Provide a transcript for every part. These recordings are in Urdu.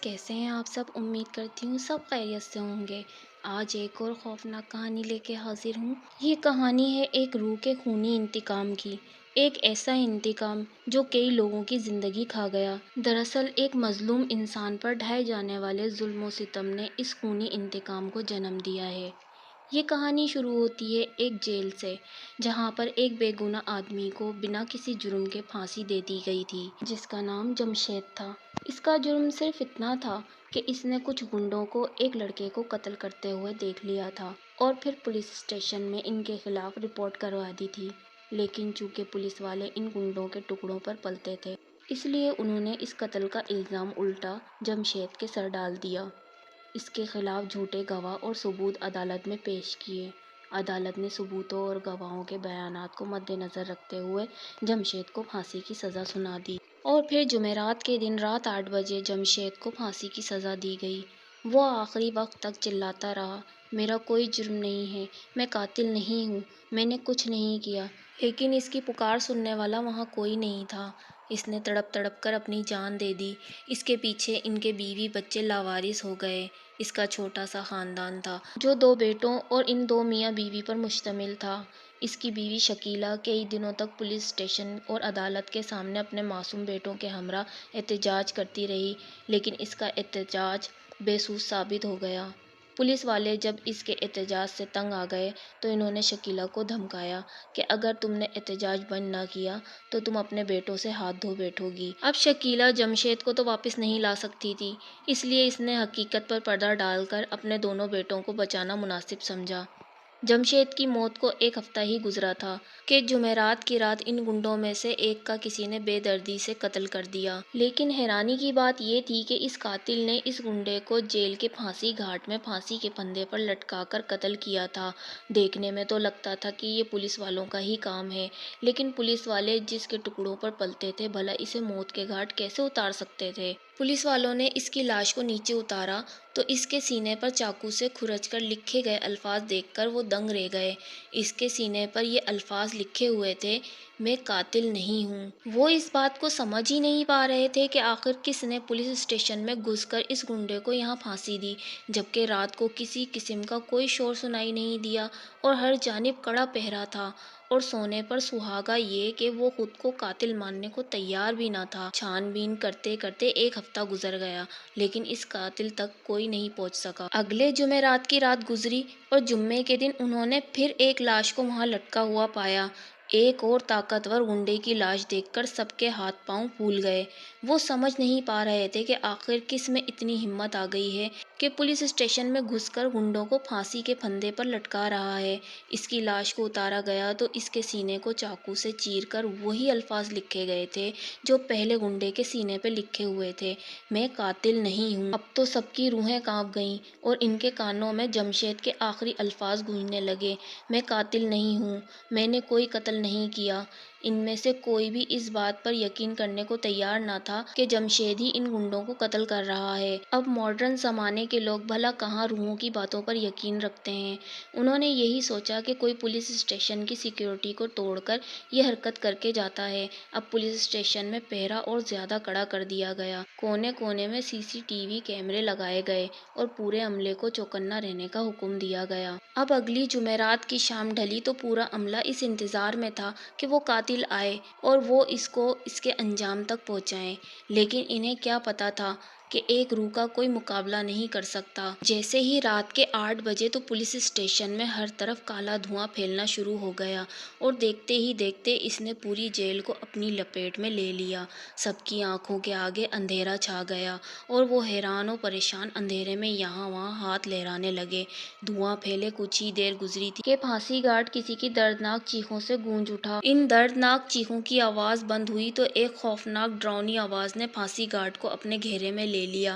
کیسے ہیں آپ سب؟ امید کرتی ہوں سب خیریت سے ہوں گے۔ آج ایک اور خوفناک کہانی لے کے حاضر ہوں۔ یہ کہانی ہے ایک روح کے خونی انتقام کی۔ ایک ایسا انتقام جو کئی لوگوں کی زندگی کھا گیا۔ دراصل ایک مظلوم انسان پر ڈھائے جانے والے ظلم و ستم نے اس خونی انتقام کو جنم دیا ہے۔ یہ کہانی شروع ہوتی ہے ایک جیل سے، جہاں پر ایک بے گناہ آدمی کو بنا کسی جرم کے پھانسی دے دی گئی تھی، جس کا نام جمشید تھا۔ اس کا جرم صرف اتنا تھا کہ اس نے کچھ گنڈوں کو ایک لڑکے کو قتل کرتے ہوئے دیکھ لیا تھا اور پھر پولیس اسٹیشن میں ان کے خلاف رپورٹ کروا دی تھی۔ لیکن چونکہ پولیس والے ان گنڈوں کے ٹکڑوں پر پلتے تھے، اس لیے انہوں نے اس قتل کا الزام الٹا جمشید کے سر ڈال دیا۔ اس کے خلاف جھوٹے گواہ اور ثبوت عدالت میں پیش کیے۔ عدالت نے ثبوتوں اور گواہوں کے بیانات کو مد نظر رکھتے ہوئے جمشید کو پھانسی کی سزا سنا دی، اور پھر جمعرات کے دن رات 8 بجے جمشید کو پھانسی کی سزا دی گئی۔ وہ آخری وقت تک چلاتا رہا، میرا کوئی جرم نہیں ہے، میں قاتل نہیں ہوں، میں نے کچھ نہیں کیا۔ لیکن اس کی پکار سننے والا وہاں کوئی نہیں تھا۔ اس نے تڑپ تڑپ کر اپنی جان دے دی۔ اس کے پیچھے ان کے بیوی بچے لاوارث ہو گئے۔ اس کا چھوٹا سا خاندان تھا جو 2 بیٹوں اور ان 2 میاں بیوی پر مشتمل تھا۔ اس کی بیوی شکیلہ کئی دنوں تک پولیس اسٹیشن اور عدالت کے سامنے اپنے معصوم بیٹوں کے ہمراہ احتجاج کرتی رہی، لیکن اس کا احتجاج بے سود ثابت ہو گیا۔ پولیس والے جب اس کے احتجاج سے تنگ آ گئے تو انہوں نے شکیلہ کو دھمکایا کہ اگر تم نے احتجاج بند نہ کیا تو تم اپنے بیٹوں سے ہاتھ دھو بیٹھو گی۔ اب شکیلہ جمشید کو تو واپس نہیں لا سکتی تھی، اس لیے اس نے حقیقت پر پردہ ڈال کر اپنے دونوں بیٹوں کو بچانا مناسب سمجھا۔ جمشید کی موت کو 1 ہفتہ ہی گزرا تھا کہ جمعرات کی رات ان گنڈوں میں سے ایک کا کسی نے بے دردی سے قتل کر دیا۔ لیکن حیرانی کی بات یہ تھی کہ اس قاتل نے اس گنڈے کو جیل کے پھانسی گھاٹ میں پھانسی کے پھندے پر لٹکا کر قتل کیا تھا۔ دیکھنے میں تو لگتا تھا کہ یہ پولیس والوں کا ہی کام ہے، لیکن پولیس والے جس کے ٹکڑوں پر پلتے تھے بھلا اسے موت کے گھاٹ کیسے اتار سکتے تھے؟ پولیس والوں نے اس کی لاش کو نیچے اتارا تو اس کے سینے پر چاقو سے کھرچ کر لکھے گئے الفاظ دیکھ کر وہ دنگ رہ گئے۔ اس کے سینے پر یہ الفاظ لکھے ہوئے تھے، میں قاتل نہیں ہوں۔ وہ اس بات کو سمجھ ہی نہیں پا رہے تھے کہ آخر کس نے پولیس اسٹیشن میں گھس کر اس گنڈے کو یہاں پھانسی دی، جبکہ رات کو کسی قسم کا کوئی شور سنائی نہیں دیا اور ہر جانب کڑا پہرا تھا، اور سونے پر سہاگا یہ کہ وہ خود کو قاتل ماننے کو تیار بھی نہ تھا۔ چھان بین کرتے کرتے 1 ہفتہ گزر گیا، لیکن اس قاتل تک کوئی نہیں پہنچ سکا۔ اگلے جمعرات کی رات گزری اور جمعے کے دن انہوں نے پھر ایک لاش کو وہاں لٹکا ہوا پایا۔ ایک اور طاقتور گنڈے کی لاش دیکھ کر سب کے ہاتھ پاؤں پھول گئے۔ وہ سمجھ نہیں پا رہے تھے کہ آخر کس میں اتنی ہمت آ گئی ہے کہ پولیس اسٹیشن میں گھس کر گنڈوں کو پھانسی کے پھندے پر لٹکا رہا ہے۔ اس کی لاش کو اتارا گیا تو اس کے سینے کو چاقو سے چیر کر وہی الفاظ لکھے گئے تھے جو پہلے گنڈے کے سینے پہ لکھے ہوئے تھے، میں قاتل نہیں ہوں۔ اب تو سب کی روحیں کانپ گئیں اور ان کے کانوں میں جمشید کے آخری الفاظ گونجنے لگے، میں قاتل نہیں ہوں، میں نے کوئی قتل نہیں کیا۔ ان میں سے کوئی بھی اس بات پر یقین کرنے کو تیار نہ تھا کہ جمشید ہی ان گنڈوں کو قتل کر رہا ہے۔ اب ماڈرن زمانے کے لوگ بھلا کہاں روحوں کی باتوں پر یقین رکھتے ہیں۔ انہوں نے یہی سوچا کہ کوئی پولیس اسٹیشن کی سیکیورٹی کو توڑ کر یہ حرکت کر کے جاتا ہے۔ اب پولیس اسٹیشن میں پہرا اور زیادہ کڑا کر دیا گیا۔ کونے کونے میں CCTV کیمرے لگائے گئے اور پورے عملے کو چوکنا رہنے کا حکم دیا گیا۔ اب اگلی جمعرات کی شام ڈھلی تو پورا عملہ اس انتظار میں تھا کہ وہ قاتل آئے اور وہ اس کو اس کے انجام تک پہنچائے۔ لیکن انہیں کیا پتا تھا کہ ایک روح کا کوئی مقابلہ نہیں کر سکتا۔ جیسے ہی رات کے 8 بجے تو پولیس اسٹیشن میں ہر طرف کالا دھواں پھیلنا شروع ہو گیا اور دیکھتے ہی دیکھتے اس نے پوری جیل کو اپنی لپیٹ میں لے لیا۔ سب کی آنکھوں کے آگے اندھیرا چھا گیا اور وہ حیران و پریشان اندھیرے میں یہاں وہاں ہاتھ لہرانے لگے۔ دھواں پھیلے کچھ ہی دیر گزری تھی کہ پھانسی گھاٹ کسی کی دردناک چیخوں سے گونج اٹھا۔ ان دردناک چیخوں کی آواز بند ہوئی تو ایک خوفناک ڈراؤنی آواز نے پھانسی گھاٹ کو اپنے گھیرے میں لے لیا۔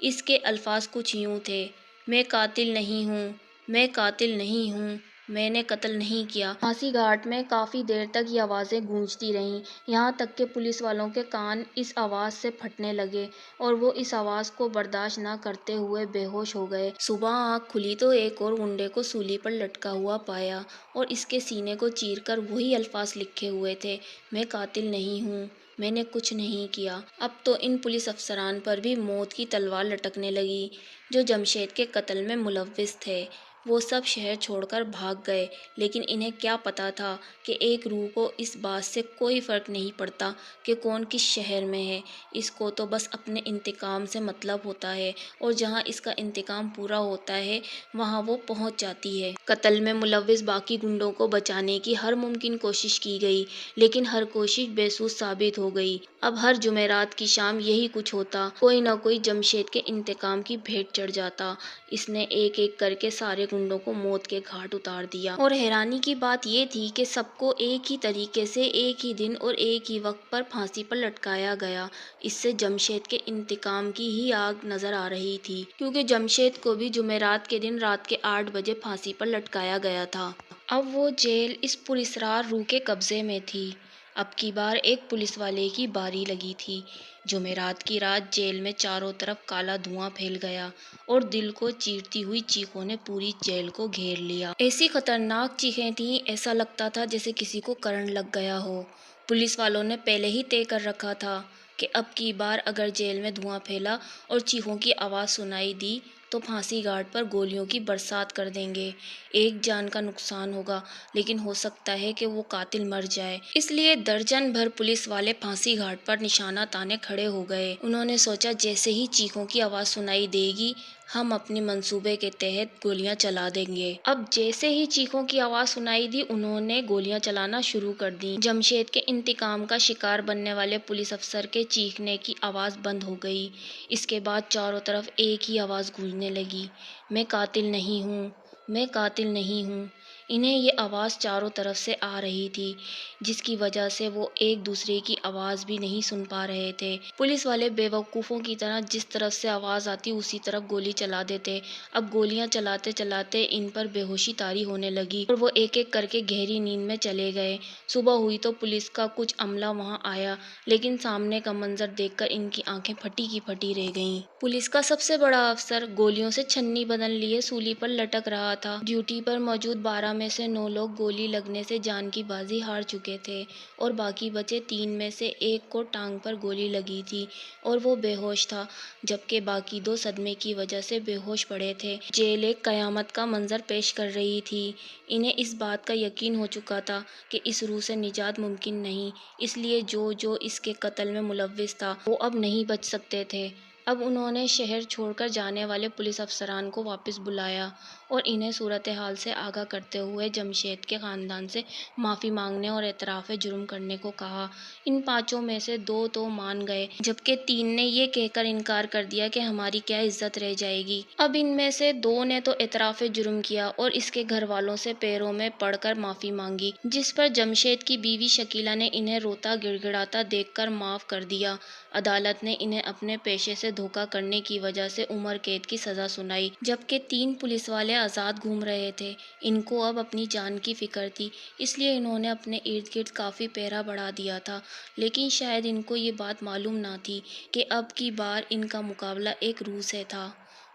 اس کے الفاظ کچھ یوں تھے، میں قاتل نہیں ہوں، میں قاتل نہیں ہوں، میں نے قتل نہیں کیا۔ پھانسی گھاٹ میں کافی دیر تک یہ آوازیں گونجتی رہیں، یہاں تک کہ پولیس والوں کے کان اس آواز سے پھٹنے لگے اور وہ اس آواز کو برداشت نہ کرتے ہوئے بے ہوش ہو گئے۔ صبح آنکھ کھلی تو ایک اور گنڈے کو سولی پر لٹکا ہوا پایا اور اس کے سینے کو چیر کر وہی الفاظ لکھے ہوئے تھے، میں قاتل نہیں ہوں، میں نے کچھ نہیں کیا۔ اب تو ان پولیس افسران پر بھی موت کی تلوار لٹکنے لگی جو جمشید کے قتل میں ملوث تھے۔ وہ سب شہر چھوڑ کر بھاگ گئے، لیکن انہیں کیا پتا تھا کہ ایک روح کو اس بات سے کوئی فرق نہیں پڑتا کہ کون کس شہر میں ہے۔ اس کو تو بس اپنے انتقام سے مطلب ہوتا ہے، اور جہاں اس کا انتقام پورا ہوتا ہے وہاں وہ پہنچ جاتی ہے۔ قتل میں ملوث باقی گنڈوں کو بچانے کی ہر ممکن کوشش کی گئی، لیکن ہر کوشش بے سود ثابت ہو گئی۔ اب ہر جمعرات کی شام یہی کچھ ہوتا، کوئی نہ کوئی جمشید کے انتقام کی بھیٹ چڑھ جاتا۔ اس نے ایک ایک کر کے سارے گنڈوں کو موت کے گھاٹ اتار دیا، اور حیرانی کی بات یہ تھی کہ سب کو ایک ہی طریقے سے ایک ہی دن اور ایک ہی وقت پر پھانسی پر لٹکایا گیا۔ اس سے جمشید کے انتقام کی ہی آگ نظر آ رہی تھی، کیونکہ جمشید کو بھی جمعرات کے دن رات کے 8 بجے پھانسی پر لٹکایا گیا تھا۔ اب وہ جیل اس پراسرار روح کے قبضے میں تھی۔ اب کی بار ایک پولیس والے کی باری لگی تھی۔ جمعرات کی رات جیل میں چاروں طرف کالا دھواں پھیل گیا، اور دل کو چیرتی ہوئی چیخوں نے پوری جیل کو گھیر لیا۔ ایسی خطرناک چیخیں تھیں، ایسا لگتا تھا جیسے کسی کو کرنٹ لگ گیا ہو۔ پولیس والوں نے پہلے ہی طے کر رکھا تھا کہ اب کی بار اگر جیل میں دھواں پھیلا اور چیخوں کی آواز سنائی دی تو پھانسی گھاٹ پر گولیوں کی برسات کر دیں گے۔ ایک جان کا نقصان ہوگا، لیکن ہو سکتا ہے کہ وہ قاتل مر جائے۔ اس لیے درجن بھر پولیس والے پھانسی گھاٹ پر نشانہ تانے کھڑے ہو گئے۔ انہوں نے سوچا جیسے ہی چیخوں کی آواز سنائی دے گی ہم اپنے منصوبے کے تحت گولیاں چلا دیں گے۔ اب جیسے ہی چیخوں کی آواز سنائی دی انہوں نے گولیاں چلانا شروع کر دیں۔ جمشید کے انتقام کا شکار بننے والے پولیس افسر کے چیخنے کی آواز بند ہو گئی۔ اس کے بعد چاروں طرف ایک ہی آواز گونجنے لگی، میں قاتل نہیں ہوں، میں قاتل نہیں ہوں۔ انہیں یہ آواز چاروں طرف سے آ رہی تھی، جس کی وجہ سے وہ ایک دوسرے کی آواز بھی نہیں سن پا رہے تھے۔ پولیس والے بے وقوفوں کی طرح جس طرف سے آواز آتی اسی طرف گولی چلا دیتے۔ اب گولیاں چلاتے چلاتے ان پر بے ہوشی طاری ہونے لگی، اور وہ ایک ایک کر کے گہری نیند میں چلے گئے۔ صبح ہوئی تو پولیس کا کچھ عملہ وہاں آیا، لیکن سامنے کا منظر دیکھ کر ان کی آنکھیں پھٹی کی پھٹی رہ گئیں۔ پولیس کا سب سے بڑا افسر گولیوں سے چھنی بدل لیے سولی پر لٹک رہا تھا۔ ڈیوٹی پر موجود 12 میں سے 9 لوگ گولی لگنے سے جان کی بازی ہار چکے تھے، اور باقی بچے 3 میں سے ایک کو ٹانگ پر گولی لگی تھی اور وہ بے ہوش تھا، جبکہ باقی 2 صدمے کی وجہ سے بے ہوش پڑے تھے۔ جیل ایک قیامت کا منظر پیش کر رہی تھی۔ انہیں اس بات کا یقین ہو چکا تھا کہ اس روح سے نجات ممکن نہیں، اس لیے جو اس کے قتل میں ملوث تھا وہ اب نہیں بچ سکتے تھے۔ اب انہوں نے شہر چھوڑ کر جانے والے پولیس افسران کو واپس بلایا اور انہیں صورتحال سے آگاہ کرتے ہوئے جمشید کے خاندان سے معافی مانگنے اور اعتراف جرم کرنے کو کہا۔ ان 5 میں سے 2 تو مان گئے، جبکہ 3 نے یہ کہہ کر انکار کر دیا کہ ہماری کیا عزت رہ جائے گی۔ اب ان میں سے 2 نے تو اعتراف جرم کیا اور اس کے گھر والوں سے پیروں میں پڑ کر معافی مانگی، جس پر جمشید کی بیوی شکیلہ نے انہیں روتا گڑ گڑاتا دیکھ کر معاف کر دیا۔ عدالت نے انہیں اپنے پیشے سے دھوکہ کرنے کی وجہ سے عمر قید کی سزا سنائی، جبکہ 3 پولیس والے آزاد گھوم رہے تھے۔ ان کو اب اپنی جان کی فکر تھی، اس لیے انہوں نے اپنے ارد گرد کافی پہرا بڑھا دیا تھا، لیکن شاید ان کو یہ بات معلوم نہ تھی کہ اب کی بار ان کا مقابلہ ایک روح سے تھا۔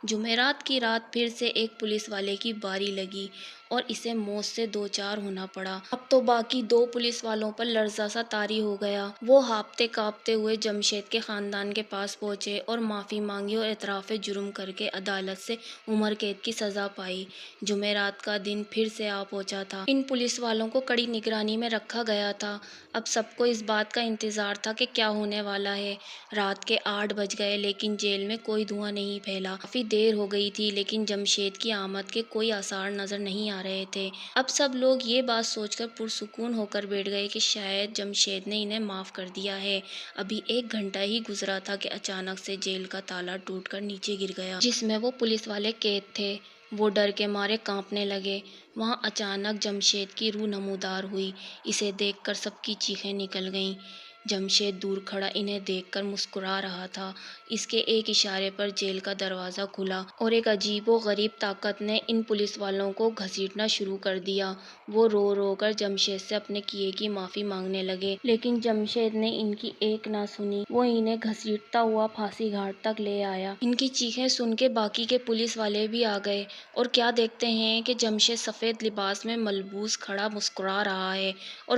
جمعرات کی رات پھر سے ایک پولیس والے کی باری لگی اور اسے موت سے دوچار ہونا پڑا۔ اب تو باقی 2 پولیس والوں پر لرزہ سا طاری ہو گیا۔ وہ ہانپتے کانپتے ہوئے جمشید کے خاندان کے پاس پہنچے اور معافی مانگی اور اعتراف جرم کر کے عدالت سے عمر قید کی سزا پائی۔ جمعرات کا دن پھر سے آ پہنچا تھا۔ ان پولیس والوں کو کڑی نگرانی میں رکھا گیا تھا۔ اب سب کو اس بات کا انتظار تھا کہ کیا ہونے والا ہے۔ رات کے 8 بج گئے لیکن جیل میں کوئی دھواں نہیں پھیلا۔ کافی دیر ہو گئی تھی لیکن جمشید کی آمد کے کوئی آثار نظر نہیں آ رہے تھے۔ اب سب لوگ یہ بات سوچ کر پرسکون ہو کر بیٹھ گئے کہ شاید جمشید نے انہیں معاف کر دیا ہے۔ ابھی 1 گھنٹہ ہی گزرا تھا کہ اچانک سے جیل کا تالا ٹوٹ کر نیچے گر گیا، جس میں وہ پولیس والے قید تھے۔ وہ ڈر کے مارے کانپنے لگے۔ وہاں اچانک جمشید کی روح نمودار ہوئی۔ اسے دیکھ کر سب کی چیخیں نکل گئیں۔ جمشید دور کھڑا انہیں دیکھ کر مسکرا رہا تھا۔ اس کے ایک اشارے پر جیل کا دروازہ کھلا اور ایک عجیب و غریب طاقت نے ان پولیس والوں کو گھسیٹنا شروع کر دیا۔ وہ رو رو کر جمشید سے اپنے کیے کی معافی مانگنے لگے، لیکن جمشید نے ان کی ایک نہ سنی۔ وہ انہیں گھسیٹتا ہوا پھانسی گھاٹ تک لے آیا۔ ان کی چیخیں سن کے باقی کے پولیس والے بھی آ گئے، اور کیا دیکھتے ہیں کہ جمشید سفید لباس میں ملبوس کھڑا مسکرا رہا ہے اور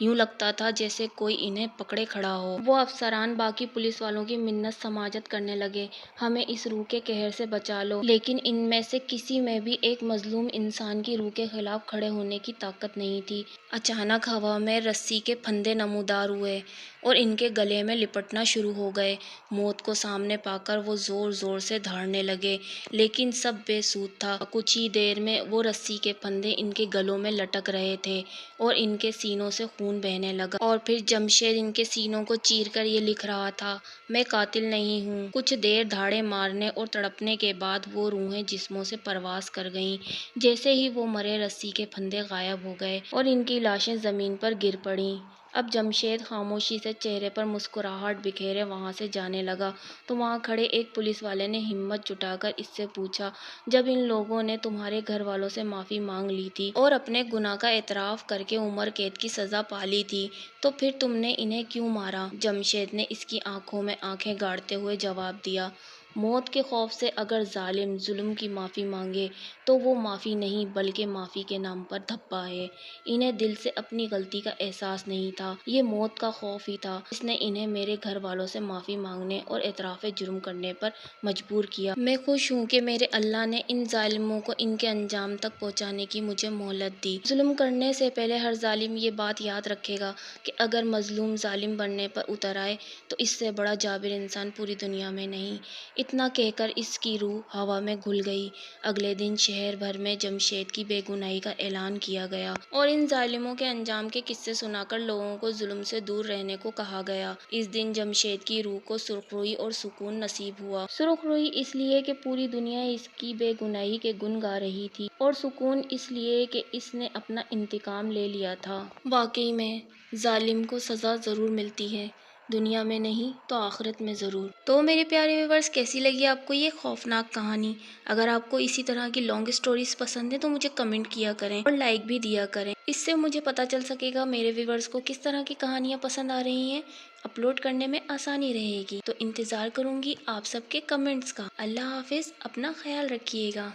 یوں لگتا تھا جیسے کوئی انہیں پکڑے کھڑا ہو۔ وہ افسران باقی پولیس والوں کی منت سماجت کرنے لگے، ہمیں اس روح کے قہر سے بچا لو، لیکن ان میں سے کسی میں بھی ایک مظلوم انسان کی روح کے خلاف کھڑے ہونے کی طاقت نہیں تھی۔ اچانک ہوا میں رسی کے پھندے نمودار ہوئے اور ان کے گلے میں لپٹنا شروع ہو گئے۔ موت کو سامنے پا کر وہ زور زور سے دھاڑنے لگے، لیکن سب بے سود تھا۔ کچھ ہی دیر میں وہ رسی کے پھندے ان کے گلوں میں لٹک رہے تھے اور ان کے سینوں سے خون بہنے لگا، اور پھر جمشید ان کے سینوں کو چیر کر یہ لکھ رہا تھا: میں قاتل نہیں ہوں۔ کچھ دیر دھاڑے مارنے اور تڑپنے کے بعد وہ روحیں جسموں سے پرواز کر گئیں۔ جیسے ہی وہ مرے، رسی کے پھندے غائب ہو گئے اور ان کی لاشیں زمین پر گر پڑیں۔ اب جمشید خاموشی سے چہرے پر مسکراہٹ بکھیرے وہاں سے جانے لگا تو وہاں کھڑے ایک پولیس والے نے ہمت جٹا کر اس سے پوچھا: جب ان لوگوں نے تمہارے گھر والوں سے معافی مانگ لی تھی اور اپنے گناہ کا اعتراف کر کے عمر قید کی سزا پا لی تھی تو پھر تم نے انہیں کیوں مارا؟ جمشید نے اس کی آنکھوں میں آنکھیں گاڑتے ہوئے جواب دیا: موت کے خوف سے اگر ظالم ظلم کی معافی مانگے تو وہ معافی نہیں بلکہ معافی کے نام پر دھبا ہے۔ انہیں دل سے اپنی غلطی کا احساس نہیں تھا، یہ موت کا خوف ہی تھا جس نے انہیں میرے گھر والوں سے معافی مانگنے اور اعتراف جرم کرنے پر مجبور کیا۔ میں خوش ہوں کہ میرے اللہ نے ان ظالموں کو ان کے انجام تک پہنچانے کی مجھے مہلت دی۔ ظلم کرنے سے پہلے ہر ظالم یہ بات یاد رکھے گا کہ اگر مظلوم ظالم بننے پر اتر آئے تو اس سے بڑا جابر انسان پوری دنیا میں نہیں۔ اتنا کہہ کر اس کی روح ہوا میں گھل گئی۔ اگلے دن شہر بھر میں جمشید کی بے گناہی کا اعلان کیا گیا اور ان ظالموں کے انجام کے قصے سنا کر لوگوں کو ظلم سے دور رہنے کو کہا گیا۔ اس دن جمشید کی روح کو سرخ روئی اور سکون نصیب ہوا۔ سرخ روئی اس لیے کہ پوری دنیا اس کی بے گناہی کے گن گا رہی تھی، اور سکون اس لیے کہ اس نے اپنا انتقام لے لیا تھا۔ واقعی میں ظالم کو سزا ضرور ملتی ہے، دنیا میں نہیں تو آخرت میں ضرور۔ تو میرے پیارے ویورز، کیسی لگی آپ کو یہ خوفناک کہانی؟ اگر آپ کو اسی طرح کی لانگ سٹوریز پسند ہیں تو مجھے کمنٹ کیا کریں اور لائک بھی دیا کریں، اس سے مجھے پتہ چل سکے گا میرے ویورز کو کس طرح کی کہانیاں پسند آ رہی ہیں، اپلوڈ کرنے میں آسانی رہے گی۔ تو انتظار کروں گی آپ سب کے کمنٹس کا۔ اللہ حافظ، اپنا خیال رکھیے گا۔